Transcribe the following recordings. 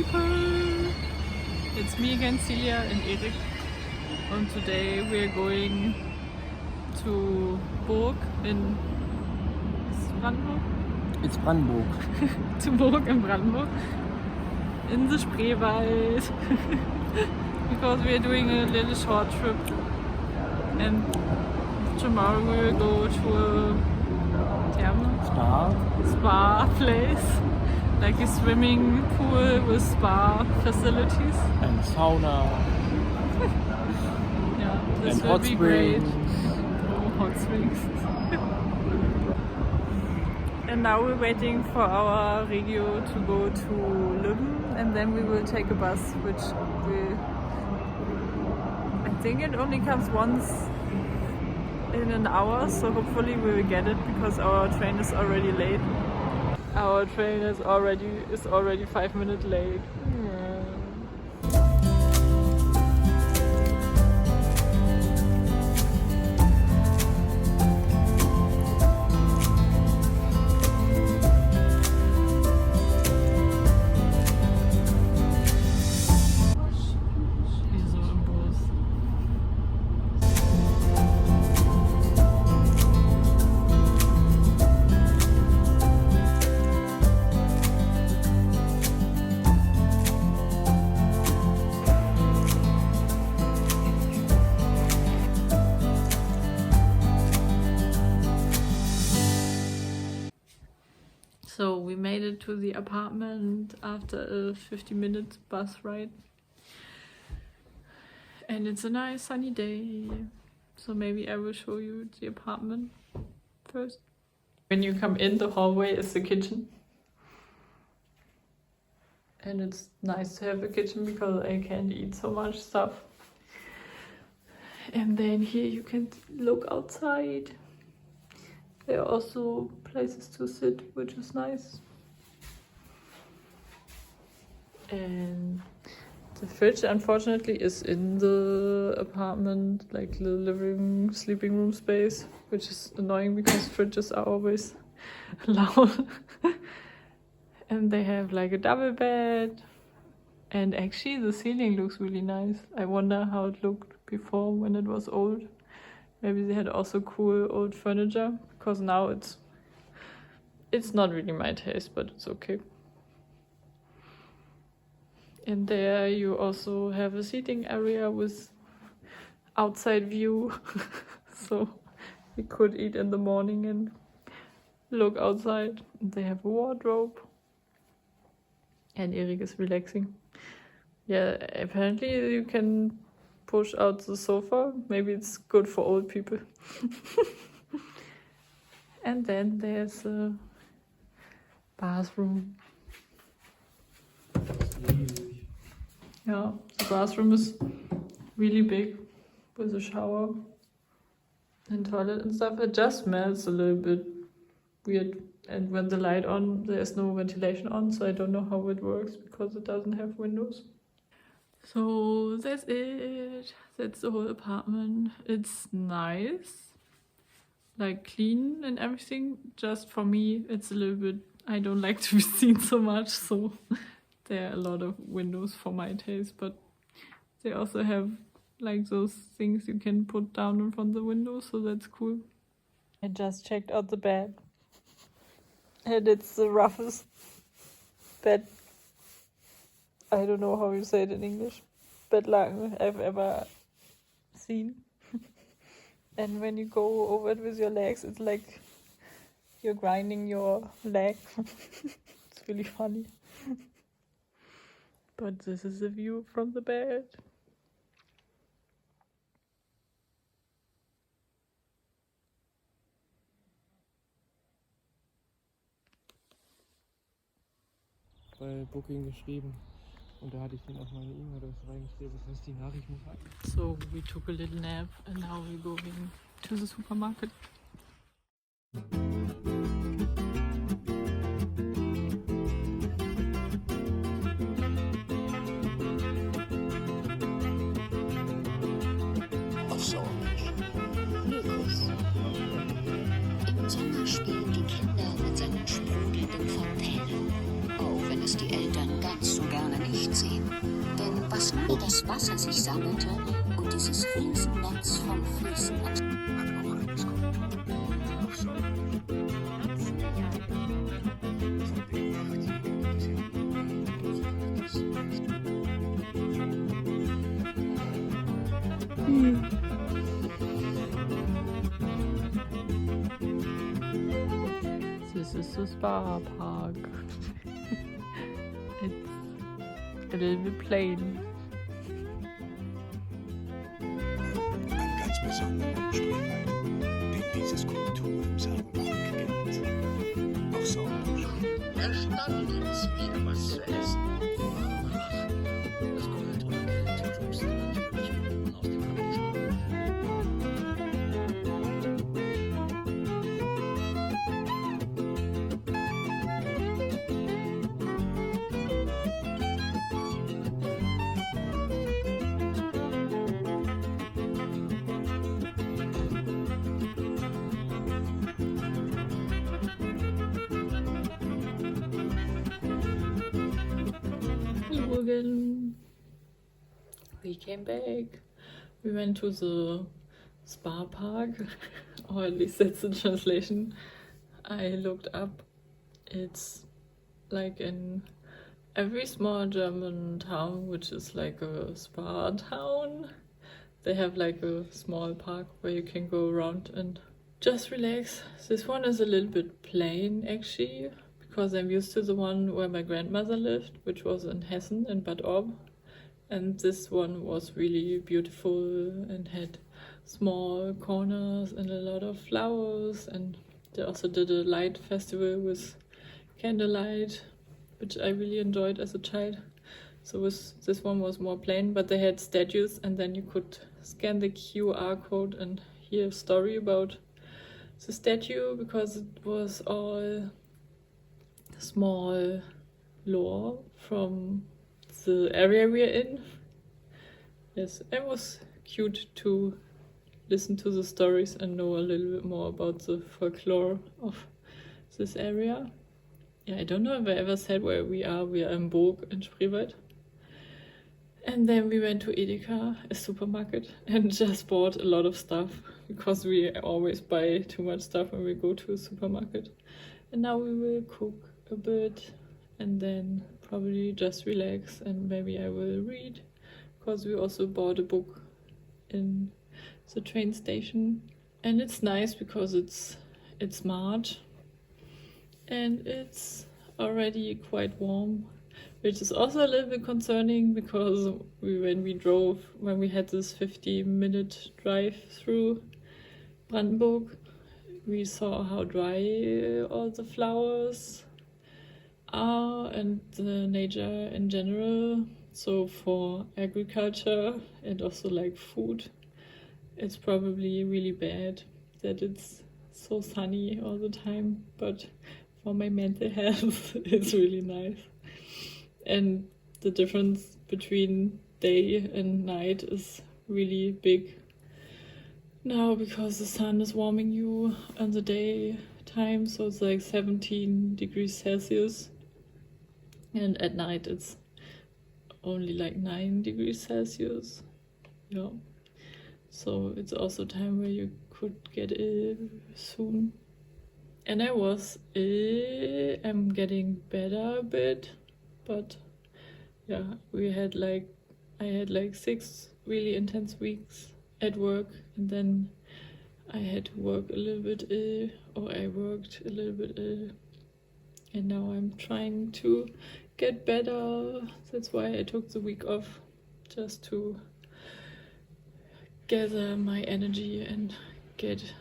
people! It's me again, Celia and Erik. And today we're going to Burg in Brandenburg? It's Brandenburg. To Burg in Brandenburg. In the Spreewald. Because we're doing a little short trip. And tomorrow we will go to a spa place. Like a swimming pool with spa facilities. And sauna. Yeah, this and will hot be springs. great. Oh, hot springs. And now we're waiting for our regio to go to Lübben, and then we will take a bus, which will... I think it only comes once in an hour, so hopefully we will get it because our train is already late. Our train is already 5 minutes late. So we made it to the apartment after a 50-minute bus ride. And it's a nice sunny day. So maybe I will show you the apartment first. When you come in, the hallway is the kitchen. And it's nice to have a kitchen because I can't eat so much stuff. And then here you can look outside. There are also places to sit, which is nice. And the fridge, unfortunately, is in the apartment, like the living, sleeping room space, which is annoying because fridges are always loud. And they have like a double bed. And actually the ceiling looks really nice. I wonder how it looked before when it was old. Maybe they had also cool old furniture, because now it's not really my taste, but it's okay. And there you also have a seating area with outside view. So we could eat in the morning and look outside. They have a wardrobe. And Erik is relaxing. Yeah, apparently you can push out the sofa. Maybe it's good for old people. And then there's a bathroom. Yeah, the bathroom is really big with a shower and toilet and stuff. It just smells a little bit weird. And when the light on, there's no ventilation on, so I don't know how it works because it doesn't have windows. So that's it. That's the whole apartment. It's nice, like clean and everything. Just for me, it's a little bit, I don't like to be seen so much, so there are a lot of windows for my taste, but they also have like those things you can put down in front of the window, so that's cool. I just checked out the bed. And it's the roughest bed, I don't know how you say it in English, bedlaken I've ever seen. And when you go over it with your legs, it's like you're grinding your leg. It's really funny. But this is the view from the bed. Bei Booking geschrieben und da hatte ich denen auch meine E-Mail-Adresse reingeschrieben, das heißt die Nachricht muss rein. So we took a little nap and now we're going to the supermarket. Im Sommer spielen die Kinder mit seinen sprudelnden Fontänen, auch wenn es die Eltern ganz so gerne nicht Wasser sich sammelte und dieses Riesennetz von Flüssen This is the spa park. It's a little bit plain. Ein ganz besonderer Spreewald, den diese Skulptur im Sagenbuch gilt. Auch so. Erstatten uns wieder was zu essen. Das Gold und Geld droppst du natürlich unten aus dem Abgeschmack. Again. We came back. We went to the spa park, or at least that's the translation. I looked up. It's like in every small German town, which is like a spa town, they have like a small park where you can go around and just relax. This one is a little bit plain actually, because I'm used to the one where my grandmother lived, which was in Hessen, in Bad Orb. And this one was really beautiful and had small corners and a lot of flowers. And they also did a light festival with candlelight, which I really enjoyed as a child. So this one was more plain, but they had statues, and then you could scan the QR code and hear a story about the statue, because it was all small lore from the area we're in. Yes, it was cute to listen to the stories and know a little bit more about the folklore of this area. Yeah, I don't know if I ever said where we are. We are in Burg in Spreewald. And then we went to Edeka, a supermarket, and just bought a lot of stuff, because we always buy too much stuff when we go to a supermarket. And now we will cook a bit and then probably just relax, and maybe I will read, because we also bought a book in the train station. And it's nice because it's March and it's already quite warm, which is also a little bit concerning, because when we had this 50-minute drive through Brandenburg, we saw how dry all the flowers are and the nature in general. So for agriculture and also like food, it's probably really bad that it's so sunny all the time, but for my mental health it's really nice. And the difference between day and night is really big now, because the sun is warming you on the daytime, so it's like 17 degrees Celsius, and at night it's only like 9 degrees Celsius. Yeah, so it's also time where you could get ill soon. And I was ill. I'm getting better a bit, but yeah, I had like 6 really intense weeks at work, and then I had to work a little bit ill, or I worked a little bit ill, and now I'm trying to get better. That's why I took the week off, just to gather my energy and get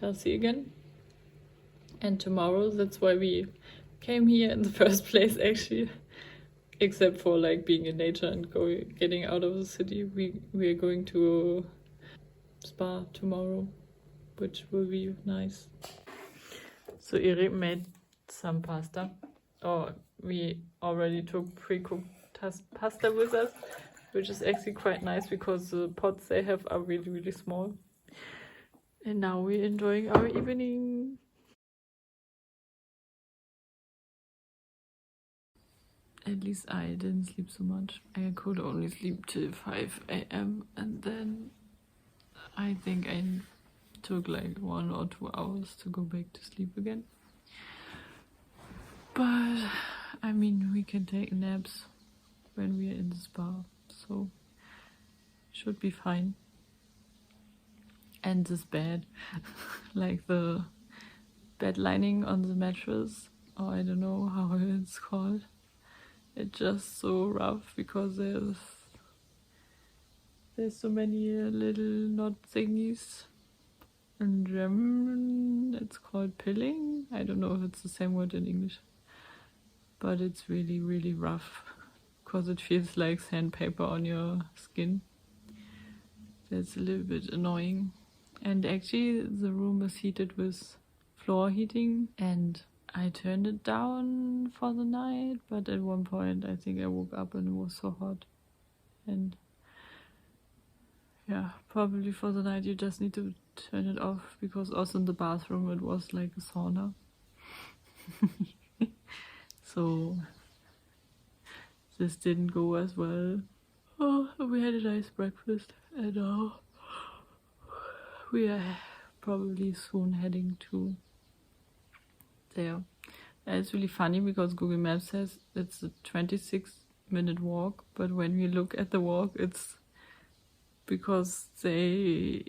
healthy again. And tomorrow, that's why we came here in the first place actually, except for like being in nature and getting out of the city. We are going to a spa tomorrow, which will be nice. So Erik made some pasta. We already took pre-cooked pasta with us, which is actually quite nice because the pots they have are really, really small. And now we're enjoying our evening. at least I didn't sleep so much. I could only sleep till 5 a.m. and then I think I took like 1 or 2 hours to go back to sleep again. But I mean, we can take naps when we are in the spa, so should be fine. And this bed, like the bed lining on the mattress, or I don't know how it's called, it's just so rough because there's so many little knot thingies. In German it's called pilling. I don't know if it's the same word in English, but it's really, really rough because it feels like sandpaper on your skin. That's a little bit annoying. And actually the room is heated with floor heating, and I turned it down for the night, but at one point I think I woke up and it was so hot. And yeah, probably for the night you just need to turn it off, because also in the bathroom it was like a sauna. So this didn't go as well. Oh, we had a nice breakfast, and we are probably soon heading to there. And it's really funny because Google Maps says it's a 26-minute walk, but when we look at the walk, it's because Google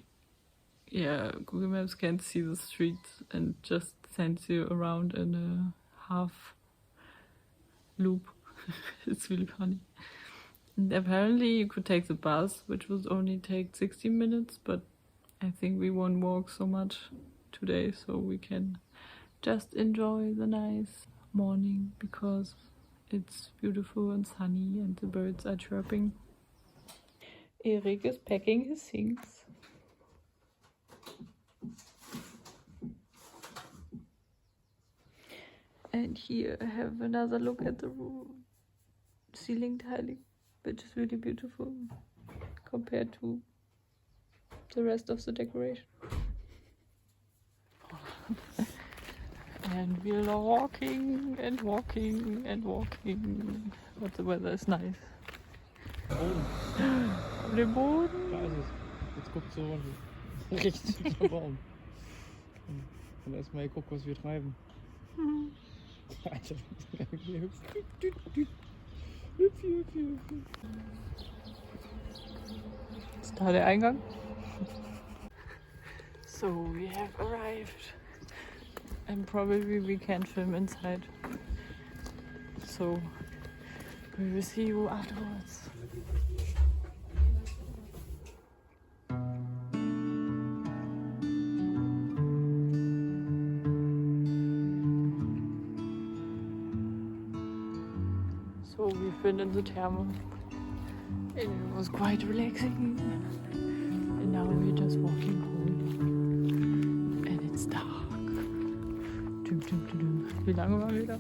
Maps can't see the streets and just sends you around in a half loop. It's really funny. And apparently you could take the bus, which would only take 60 minutes, but I think we won't walk so much today, so we can just enjoy the nice morning because it's beautiful and sunny and the birds are chirping. Erik is packing his things. And here I have another look at the ceiling tiling, which is really beautiful compared to the rest of the decoration. And we are walking and walking and walking, but the weather is nice. Auf dem Boden. Da ist es. Jetzt guckt so rechts zum Baum. Und erstmal gucken, was wir treiben. Alter, Ist da der Eingang? So we have arrived, and probably we can't film inside. So we will see you afterwards. So we've been in the thermal, and it was quite relaxing. And now we're just walking home, and it's dark. Wie lange waren wir da?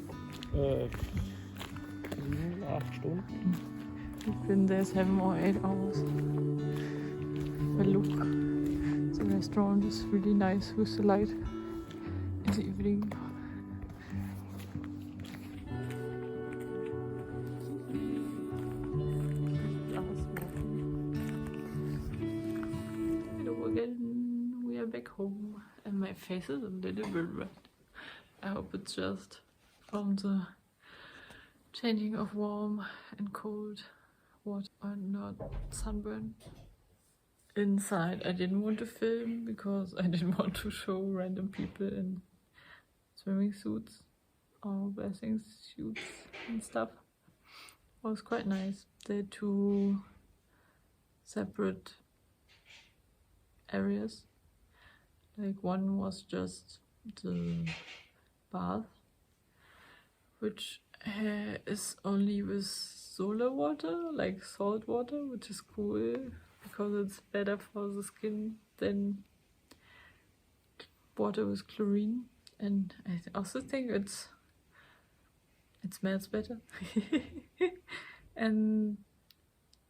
7, 8 Stunden. We've been there 7 or 8 hours. But look, the restaurant is really nice with the light in the evening. Hello again, we are back home, and my face is a little bit red. I hope it's just from the changing of warm and cold water and not sunburn. Inside I didn't want to film because I didn't want to show random people in swimming suits or bathing suits and stuff. It was quite nice. They had 2 separate areas. Like one was just the bath, which is only with solar water, like salt water, which is cool because it's better for the skin than water with chlorine. And I also think it smells better. And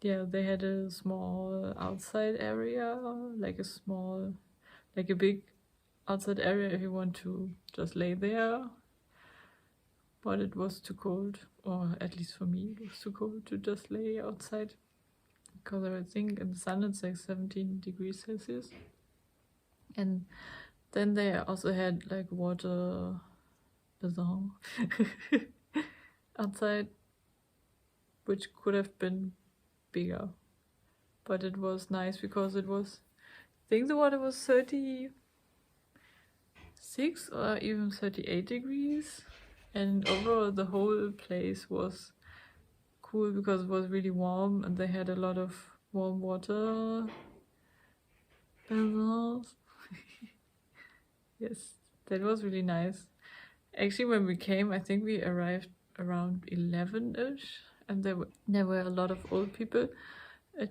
yeah, they had a small outside area, like a big outside area if you want to just lay there but it was too cold, or at least for me, it was too cold to just lay outside. Because I think in the sun it's like 17 degrees Celsius. And then they also had like water basin outside, which could have been bigger. But it was nice because it was, I think the water was 36 or even 38 degrees. And overall the whole place was cool because it was really warm and they had a lot of warm water basins. Yes, that was really nice. Actually, when we came, I think we arrived around 11-ish, and there were a lot of old people. I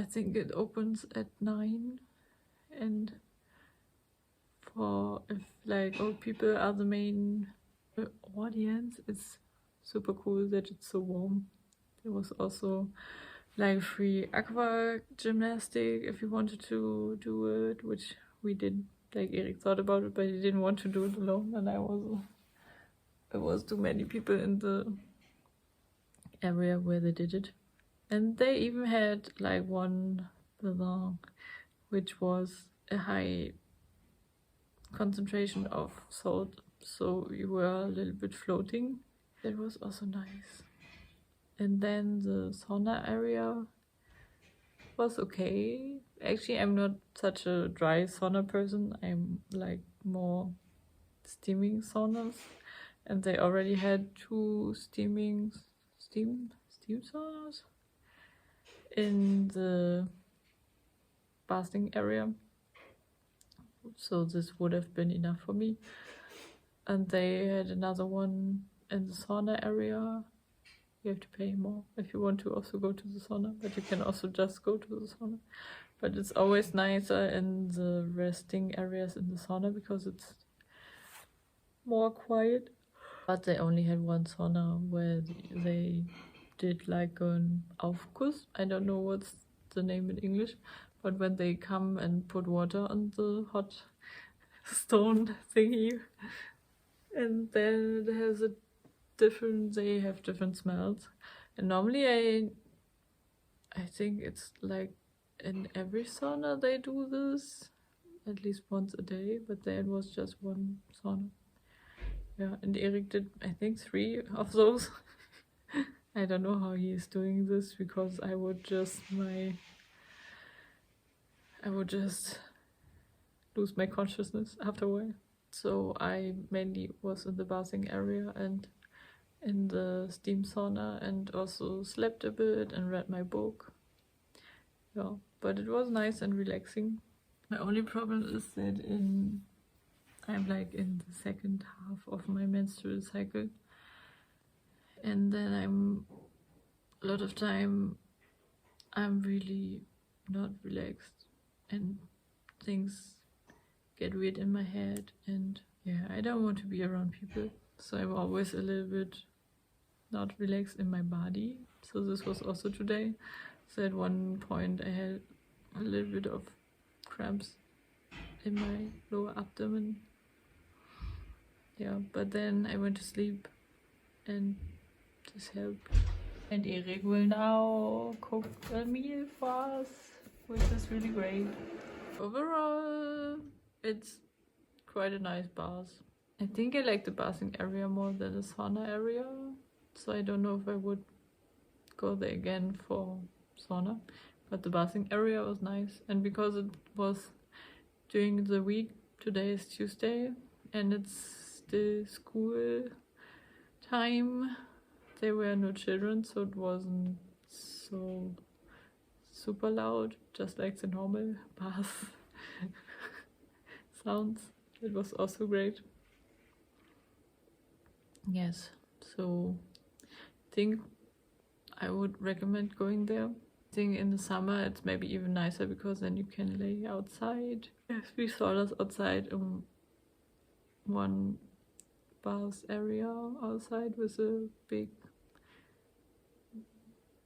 think it opens at 9, and if like old people are the main audience, it's super cool that it's so warm. There was also like free aqua gymnastic if you wanted to do it, which we did. Like Erik thought about it, but he didn't want to do it alone, and it was too many people in the area where they did it. And they even had like one basin which was a high concentration of salt, so you were a little bit floating. That was also nice. And then the sauna area was okay. Actually, I'm not such a dry sauna person. I'm like more steaming saunas, and they already had 2 steam saunas in the bathing area, so this would have been enough for me. And they had another one in the sauna area. You have to pay more if you want to also go to the sauna, but you can also just go to the sauna. But it's always nicer in the resting areas in the sauna because it's more quiet. But they only had one sauna where they did like an Aufguss. I don't know what's the name in English, but when they come and put water on the hot stone thingy, and then it has they have different smells. And normally I think it's like in every sauna they do this at least once a day, but there it was just one sauna. Yeah, and Erik did I think 3 of those. I don't know how he is doing this, because I would just lose my consciousness after a while. So I mainly was in the bathing area and in the steam sauna, and also slept a bit and read my book. Yeah, but it was nice and relaxing. My only problem is that I'm like in the second half of my menstrual cycle, and then a lot of time I'm really not relaxed and things get weird in my head, and yeah, I don't want to be around people, so I'm always a little bit not relaxed in my body. So this was also today. So at one point I had a little bit of cramps in my lower abdomen. Yeah, but then I went to sleep and this helped. And Erik will now cook a meal for us, which is really great. Overall, it's quite a nice bath. I think I like the bathing area more than the sauna area, so I don't know if I would go there again for sauna, but the bathing area was nice. And because it was during the week, today is Tuesday and it's still school time, there were no children, so it wasn't so super loud, just like the normal bath sounds. It was also great. Yes, so I think I would recommend going there. I think in the summer it's maybe even nicer, because then you can lay outside. Yes, we saw us outside in one bath area outside with a big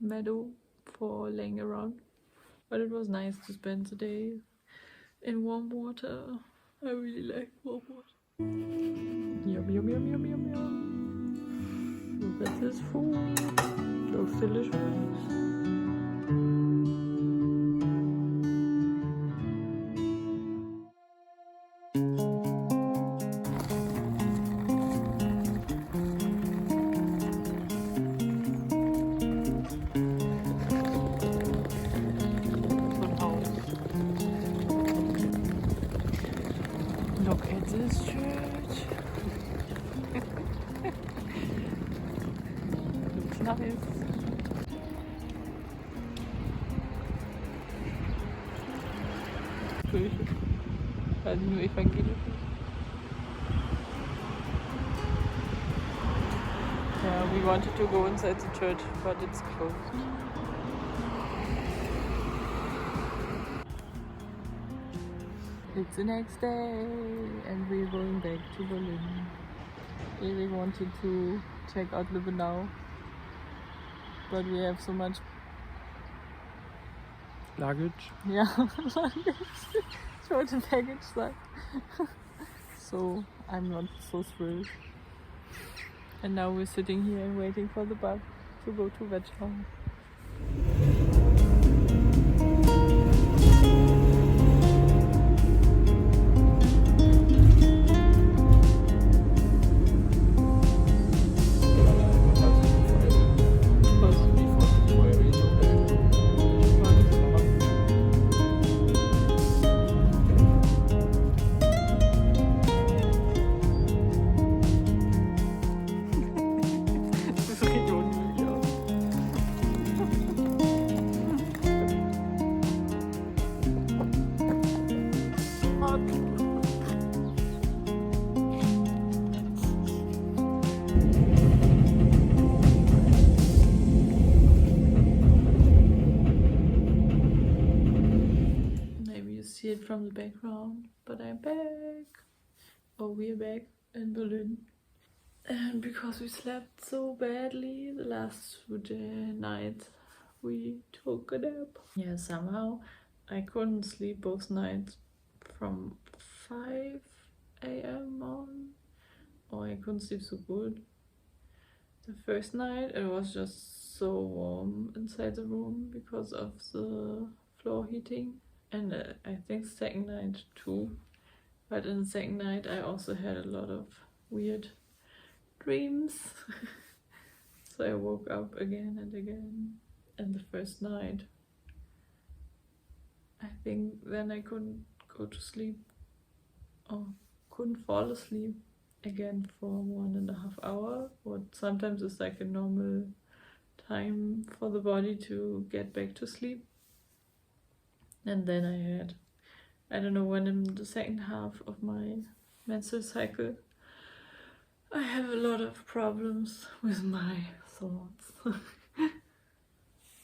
meadow for laying around. But it was nice to spend the day in warm water. I really like warm water. Yum, yum, yum, yum, yum, yum. This is food. Looks delicious. Look at this church. Looks nice. Kirche. Weil sie nur evangelisch ist. Yeah, we wanted to go inside the church, but it's closed. It's the next day and we're going back to Berlin. Erik wanted to check out Lübbenau, but we have so much Luggage. yeah luggage. Ich wollte Baggage sagen. So I'm not so thrilled. And now we're sitting here and waiting for the bus to go to Wetzlar. See it from the background, but I'm back, or we're back in Berlin, and because we slept so badly the last 2 nights we took a nap. Yeah, somehow I couldn't sleep both nights from 5 a.m. on, or I couldn't sleep so good. The first night it was just so warm inside the room because of the floor heating. And I think second night too. But in the second night I also had a lot of weird dreams. So I woke up again and again. And the first night, I think then I couldn't go to sleep, or couldn't fall asleep again for 1.5 hours. What sometimes is like a normal time for the body to get back to sleep. And then I had, I don't know, when in the second half of my menstrual cycle, I have a lot of problems with my thoughts.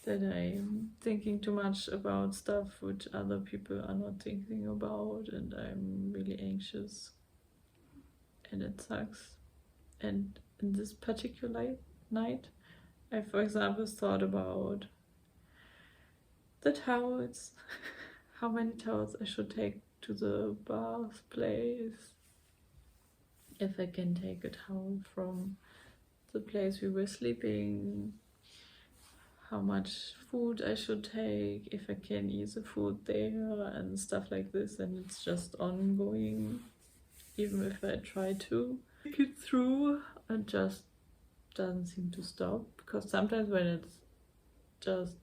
That I'm thinking too much about stuff which other people are not thinking about, and I'm really anxious. And it sucks. And in this particular night, I, for example, thought about the towels, how many towels I should take to the bath place, if I can take a towel from the place we were sleeping, how much food I should take, if I can eat the food there, and stuff like this. And it's just ongoing, even if I try to think it through, it just doesn't seem to stop. Because sometimes when it's just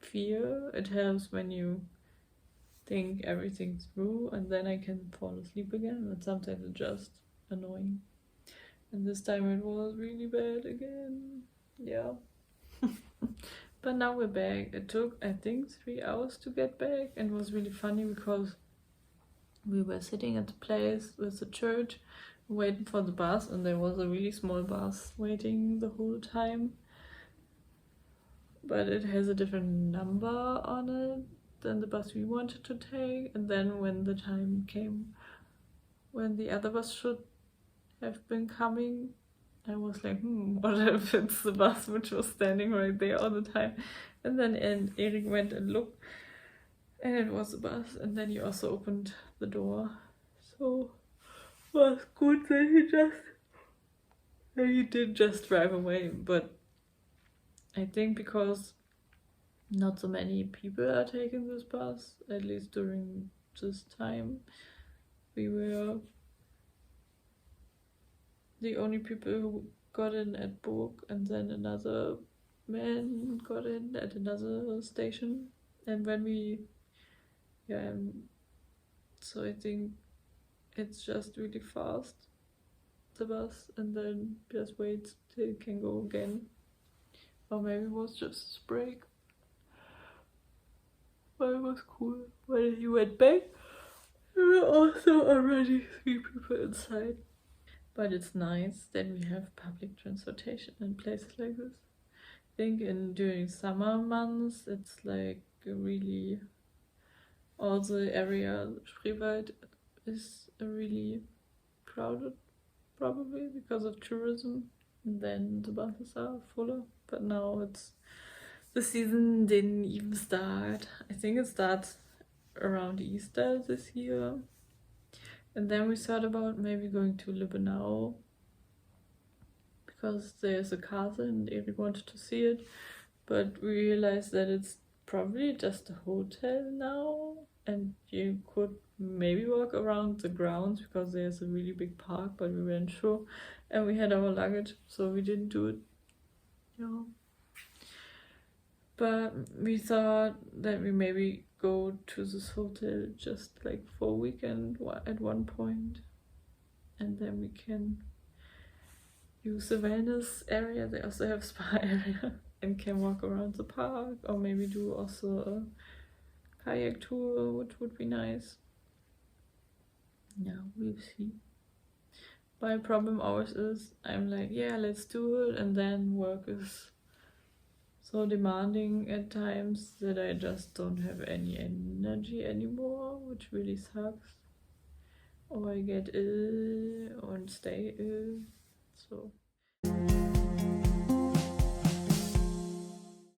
fear, it helps when you think everything through, and then I can fall asleep again. But sometimes it's just annoying, and this time it was really bad again. Yeah. But now we're back. It took, I think, 3 hours to get back, and it was really funny because we were sitting at the place with the church waiting for the bus, and there was a really small bus waiting the whole time. But it has a different number on it than the bus we wanted to take. And then when the time came when the other bus should have been coming, I was like, what if it's the bus which was standing right there all the time? And then Erik went and looked, and it was the bus. And then he also opened the door. So it was good that he just And he did just drive away, but I think because not so many people are taking this bus, at least during this time, we were the only people who got in at Burg, and then another man got in at another station. And when we, so I think it's just really fast, the bus, and then just wait till it can go again. Or maybe it was just a break. But it was cool. When he went back, there were also already 3 people inside. But it's nice that we have public transportation in places like this. I think during summer months, it's like really, all the area, Spreewald, is really crowded, probably because of tourism. And then the buses are fuller. But now the season didn't even start. I think it starts around Easter this year. And then we thought about maybe going to Lübbenau, because there's a castle and Eric wanted to see it. But we realized that it's probably just a hotel now, and you could maybe walk around the grounds because there's a really big park, but we weren't sure. And we had our luggage, so we didn't do it. Yeah. But we thought that we maybe go to this hotel just like for a weekend at one point, and then we can use the wellness area. They also have spa area, and can walk around the park, or maybe do also a kayak tour, which would be nice. Yeah, we'll see. My problem always is I'm like, yeah, let's do it, and then work is so demanding at times that I just don't have any energy anymore, which really sucks. Or I get ill or stay ill. So